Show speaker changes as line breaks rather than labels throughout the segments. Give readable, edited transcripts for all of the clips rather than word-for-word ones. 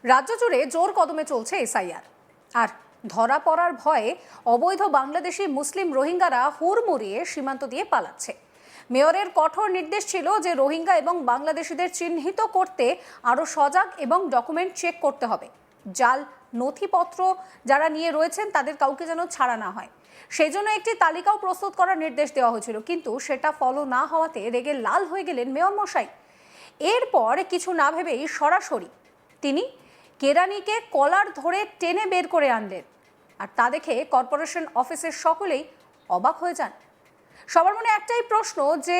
রাজ্য জুড়ে জোর কদমে চলছে এসআইআর আর ধরা পড়ার ভয়ে অবৈধ বাংলাদেশি মুসলিম রোহিঙ্গারা হুড়মুড়িয়ে সীমান্ত দিয়ে পালাচ্ছে। মেয়রের কঠোর নির্দেশ ছিল যে রোহিঙ্গা এবং বাংলাদেশিদের চিহ্নিত করতে আরও সজাগ এবং ডকুমেন্ট চেক করতে হবে। জাল নথিপত্র যারা নিয়ে রয়েছেন তাদের কাউকে যেন ছাড়া না হয়, সেই জন্য একটি তালিকাও প্রস্তুত করার নির্দেশ দেওয়া হয়েছিল, কিন্তু সেটা ফলো না হওয়াতে রেগে লাল হয়ে গেলেন মেয়র মশাই। এরপর কিছু না ভেবেই সরাসরি তিনি কেরানিকে কলার ধরে টেনে বের করে আনলেন, আর তা দেখে কর্পোরেশন অফিসের সকলেই অবাক হয়ে যান। সবার মনে একটাই প্রশ্ন যে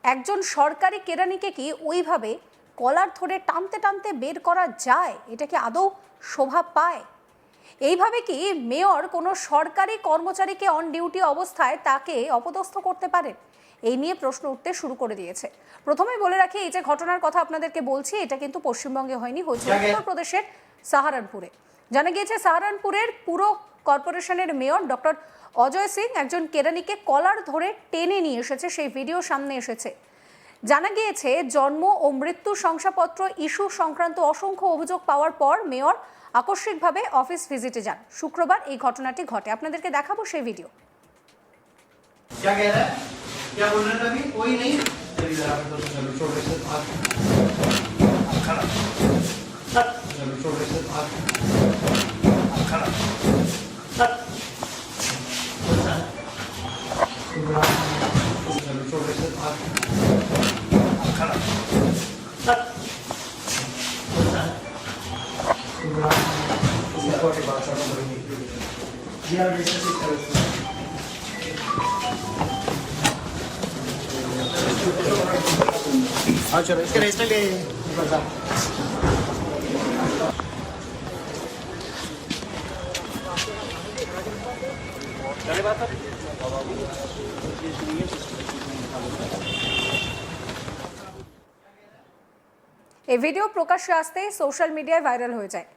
একজন সরকারি কেরানিকে কি ওইভাবে কলার ধরে টানতে টানতে বের করা যায়? এটা কি আদৌ শোভা পায়? এইভাবে কি মেয়র কোনো সরকারি কর্মচারীকে অন ডিউটি অবস্থায় তাকে অপদস্থ করতে পারেন? এই নিয়ে প্রশ্ন উঠতে শুরু করে দিয়েছে। প্রথমেই বলে রাখি, এই যে ঘটনার কথা আপনাদেরকে বলছি, এটা কিন্তু পশ্চিমবঙ্গে হয়নি, হয়েছে উত্তরপ্রদেশের সাহারানপুরে। জানা গিয়েছে সাহারানপুরের পুরো কর্পোরেশনের মেয়র ডক্টর অজয় সিং একজন কেরানিকে কলার ধরে টেনে নিয়ে এসেছে, সেই ভিডিও সামনে এসেছে। জানা গিয়েছে জন্ম ও মৃত্যু শংসাপত্র ইস্যু সংক্রান্ত অসংখ্য অভিযোগ পাওয়ার পর মেয়র আকস্মিকভাবে অফিস ভিজিটে যান। শুক্রবার এই ঘটনাটি ঘটে, আপনাদেরকে দেখাবো সেই ভিডিও।
क्या कह रहा है? क्या बोल रहे थे अभी? कोई नहीं। चलिए जरा आप चलो छोड़ दे सर आज खड़ा चलो छोड़ दे सर आज खड़ा चलो छोड़ दे सर आज खड़ा यार जैसे हाँ चलो इसके रजिस्टर ले चले बात
এই ভিডিও প্রকাশ্যে আসতেই সোশ্যাল মিডিয়ায় ভাইরাল হয়ে যায়।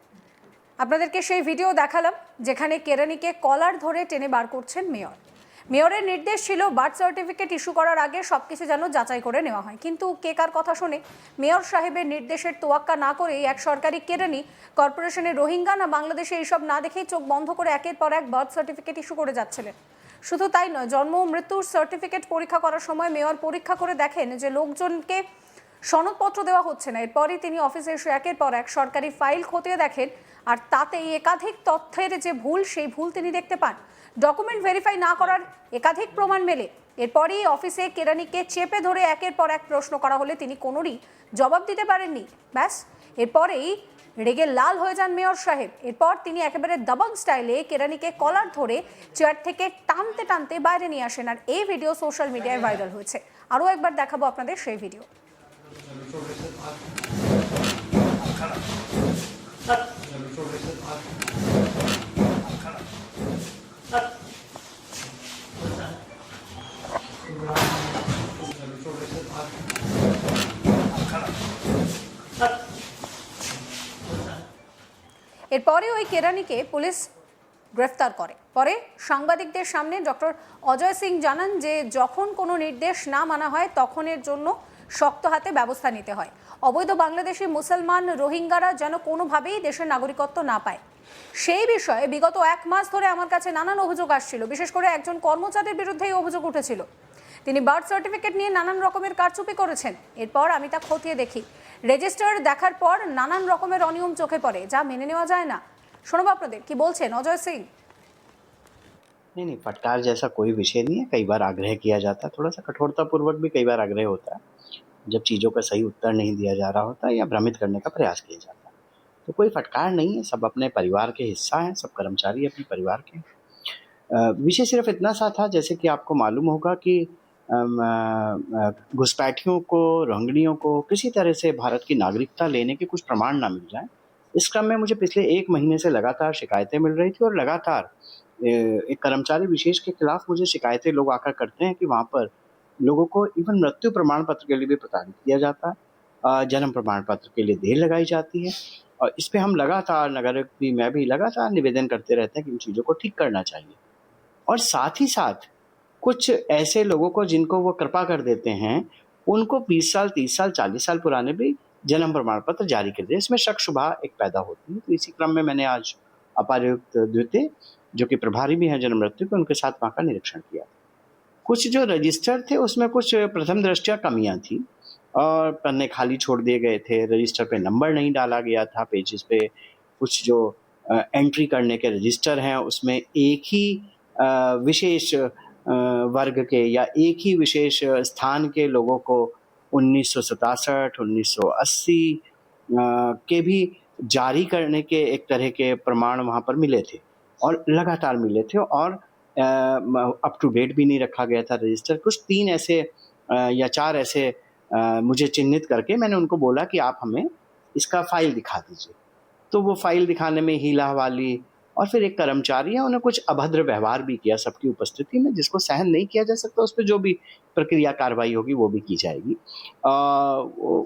আপনাদেরকে সেই ভিডিও দেখালাম যেখানে কেরানিকে কলার ধরে টেনে বার করছেন মেয়র। মেয়রের নির্দেশ ছিল বার্থ সার্টিফিকেট ইস্যু করার আগে সবকিছু যেন যাচাই করে নেওয়া হয়, কিন্তু কে কার কথা শোনে? মেয়র সাহেবের নির্দেশের তোয়াক্কা না করেই এক সরকারি কেরানি কর্পোরেশনের রোহিঙ্গা না বাংলাদেশে এইসব না দেখেই চোখ বন্ধ করে একের পর এক বার্থ সার্টিফিকেট ইস্যু করে যাচ্ছিলেন। শুধু তাই নয়, জন্ম ও মৃত্যুর সার্টিফিকেট পরীক্ষা করার সময় মেয়র পরীক্ষা করে দেখেন যে লোকজনকে সনদপত্র দেওয়া হচ্ছে না। এরপরই তিনি অফিসে এসে একের পর এক সরকারি ফাইল খতিয়ে দেখেন, আর তাতে একাধিক তথ্যের যে ভুল, সেই ভুল তিনি দেখতে পান। ডকুমেন্ট ভেরিফাই না করার একাধিক প্রমাণ মেলে। এরপরই অফিসে কেরানিকে চেপে ধরে একের পর এক প্রশ্ন করা হলে তিনি কোনোরই জবাব দিতে পারেননি। ব্যাস, এরপরেই রেগে লাল হয়ে যান মেয়র সাহেব। এরপর তিনি একেবারে দাবাং স্টাইলে কেরানিকে কলার ধরে চেয়ার থেকে টানতে টানতে বাইরে নিয়ে আসেন, আর এই ভিডিও সোশ্যাল মিডিয়ায় ভাইরাল হয়েছে। আরও একবার দেখাবো আপনাদের সেই ভিডিও। এরপরে ওই কেরানিকে পুলিশ গ্রেফতার করে। পরে সাংবাদিকদের সামনে ডক্টর অজয় সিং জানান যে যখন কোনো নির্দেশ না মানা হয় তখন এর জন্য শক্ত হাতে ব্যবস্থা নিতে হয়। অবৈধ বাংলাদেশি মুসলমান রোহিঙ্গারা যেন কোনোভাবেই দেশের নাগরিকত্ব না পায়, সেই বিষয়ে বিগত 1 মাস ধরে আমার কাছে নানান অভিযোগ আসছিল। বিশেষ করে একজন কর্মচারীর বিরুদ্ধে এই অভিযোগ উঠেছিল, তিনি বার্থ সার্টিফিকেট নিয়ে নানান রকমের কারচুপি করেছেন। এরপর আমি তা খতিয়ে দেখি, রেজিস্টার দেখার পর নানান রকমের অনিয়ম চোখে পড়ে, যা মেনে নেওয়া যায় না। শোনাবো আপনাদের কি বলছেন অজয় সিং।
नहीं, फटकार जैसा कोई विषय नहीं है। कई बार आग्रह किया जाता है, थोड़ा सा कठोरतापूर्वक भी कई बार आग्रह होता है, जब चीज़ों का सही उत्तर नहीं दिया जा रहा होता या भ्रमित करने का प्रयास किया जाता है। तो कोई फटकार नहीं है, सब अपने परिवार के हिस्सा हैं, सब कर्मचारी अपने परिवार के। विषय सिर्फ इतना सा था, जैसे कि आपको मालूम होगा कि घुसपैठियों को, रोहिंग्याओं को किसी तरह से भारत की नागरिकता लेने के कुछ प्रमाण ना मिल जाएं। इस क्रम में मुझे पिछले 1 महीने से लगातार शिकायतें मिल रही थी, और लगातार एक कर्मचारी विशेष के खिलाफ मुझे शिकायतें लोग आकर करते हैं कि वहाँ पर लोगों को इवन मृत्यु प्रमाण पत्र के लिए भी प्रताड़ित किया जाता है, जन्म प्रमाण पत्र के लिए देर लगाई जाती है। और इस पे हम लगातार, नगर भी, मैं भी लगातार निवेदन करते रहते हैं कि इन चीज़ों को ठीक करना चाहिए। और साथ ही साथ कुछ ऐसे लोगों को जिनको वो कृपा कर देते हैं, उनको 20 साल, 30 साल, 40 साल पुराने भी जन्म प्रमाण पत्र जारी कर दिया। इसमें शक शुबा एक पैदा होती है। तो इसी क्रम में मैंने आज अपायुक्त द्वितीय, जो कि प्रभारी भी हैं जन्म मृत्यु के, उनके साथ वहाँ का निरीक्षण किया। कुछ जो रजिस्टर थे उसमें कुछ प्रथम दृष्टया कमियां थी और पन्ने खाली छोड़ दिए गए थे, रजिस्टर पे नंबर नहीं डाला गया था, पेजेस पे कुछ जो एंट्री करने के रजिस्टर हैं उसमें एक ही विशेष वर्ग के या एक ही विशेष स्थान के लोगों को 1967, 1980 के भी जारी करने के एक तरह के प्रमाण वहाँ पर मिले थे और लगातार मिले थे और अप टू डेट भी नहीं रखा गया था रजिस्टर। कुछ 3 ऐसे या 4 ऐसे मुझे चिन्हित करके मैंने उनको बोला कि आप हमें इसका फाइल दिखा दीजिए। तो वो फाइल दिखाने में हीला हवाली और फिर एक कर्मचारी है, उन्हें कुछ अभद्र व्यवहार भी किया सबकी उपस्थिति में, जिसको सहन नहीं किया जा सकता। उस पर जो भी प्रक्रिया कार्रवाई होगी वो भी की जाएगी।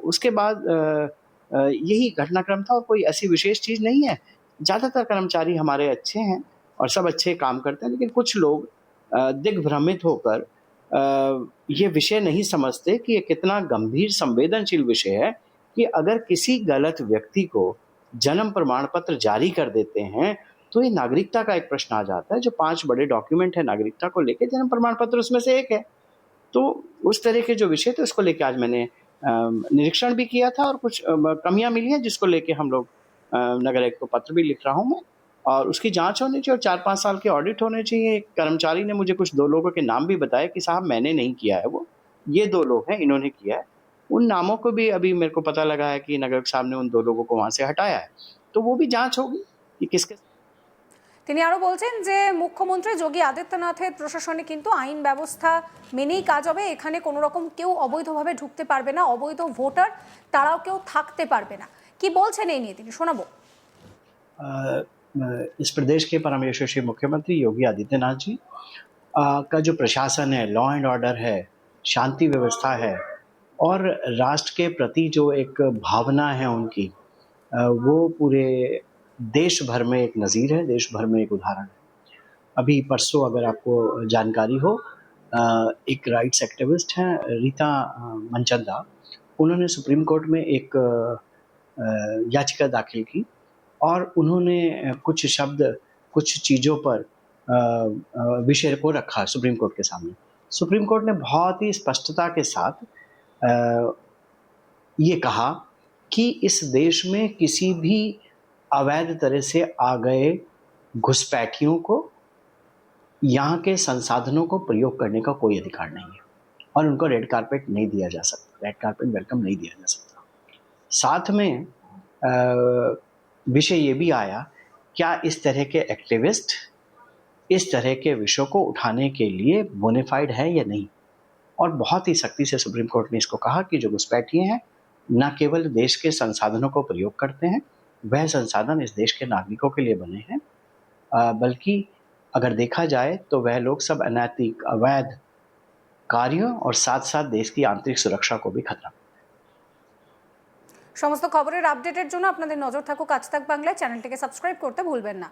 उसके बाद यही घटनाक्रम था और कोई ऐसी विशेष चीज़ नहीं है। ज़्यादातर कर्मचारी हमारे अच्छे हैं और सब अच्छे काम करते हैं, लेकिन कुछ लोग दिग्भ्रमित होकर ये विषय नहीं समझते कि ये कितना गंभीर संवेदनशील विषय है कि अगर किसी गलत व्यक्ति को जन्म प्रमाण पत्र जारी कर देते हैं तो ये नागरिकता का एक प्रश्न आ जाता है। जो 5 बड़े डॉक्यूमेंट है नागरिकता को लेके, जन्म प्रमाण पत्र उसमें से एक है। तो उस तरह के जो विषय थे उसको लेके आज मैंने निरीक्षण भी किया था और कुछ कमियां मिली हैं जिसको लेके हम लोग नगर आयुक्त को पत्र भी लिख रहा हूं मैं, और उसकी जांच होनी चाहिए और 4-5 साल के ऑडिट होने चाहिए। एक कर्मचारी ने मुझे कुछ 2 लोगों के नाम भी बताए कि साहब मैंने नहीं किया है, वो ये 2 लोग हैं, इन्होंने किया है। उन नामों को भी अभी मेरे को पता लगा है कि नगर आयुक्त साहब ने उन 2 लोगों को वहाँ से हटाया है, तो वो भी जांच होगी कि किसके।
তিনি আরো বলছেন যে মুখ্যমন্ত্রী যোগী আদিত্যনাথের প্রশাসনে কিন্তু আইন ব্যবস্থা মেনেই কাজ হবে। এখানে কোনো রকম কেউ অবৈধভাবে ঢুকতে পারবে না, অবৈধ ভোটার তারাও কেউ থাকতে পারবে না। কি বলছেন এই নিয়ে তিনি শোনাবো।
इस प्रदेश के परम यशस्वी मुख्यमंत्री योगी आदित्यनाथ जी का जो प्रशासन है, लॉ एंड ऑर्डर है, शांति व्यवस्था है और राष्ट्र के प्रति जो एक भावना है उनकी, वो पूरे देश भर में एक नज़ीर है, देश भर में एक उदाहरण है। अभी परसों अगर आपको जानकारी हो, एक राइट्स एक्टिविस्ट हैं रीता मनचंदा, उन्होंने सुप्रीम कोर्ट में एक याचिका दाखिल की और उन्होंने कुछ शब्द, कुछ चीज़ों पर विषय को रखा सुप्रीम कोर्ट के सामने। सुप्रीम कोर्ट ने बहुत ही स्पष्टता के साथ ये कहा कि इस देश में किसी भी अवैध तरह से आ गए घुसपैठियों को यहाँ के संसाधनों को प्रयोग करने का कोई अधिकार नहीं है और उनको रेड कारपेट नहीं दिया जा सकता, रेड कारपेट वेलकम नहीं दिया जा सकता। साथ में विषय ये भी आया, क्या इस तरह के एक्टिविस्ट इस तरह के विषयों को उठाने के लिए बोनेफाइड है या नहीं। और बहुत ही सख्ती से सुप्रीम कोर्ट ने इसको कहा कि जो घुसपैठिए हैं न केवल देश के संसाधनों को प्रयोग करते हैं, वह संसाधन इस देश के नागरिकों के लिए बने हैं, बल्कि अगर देखा जाए तो वह लोग सब अनैतिक, अवैध कार्यों और साथ साथ देश की आंतरिक सुरक्षा को भी खतरा।
সমস্ত খবরের আপডেটের জন্য আপনাদের নজর থাকুক আজ তাক বাংলায়। চ্যানেলটিকে সাবস্ক্রাইব করতে ভুলবেন না।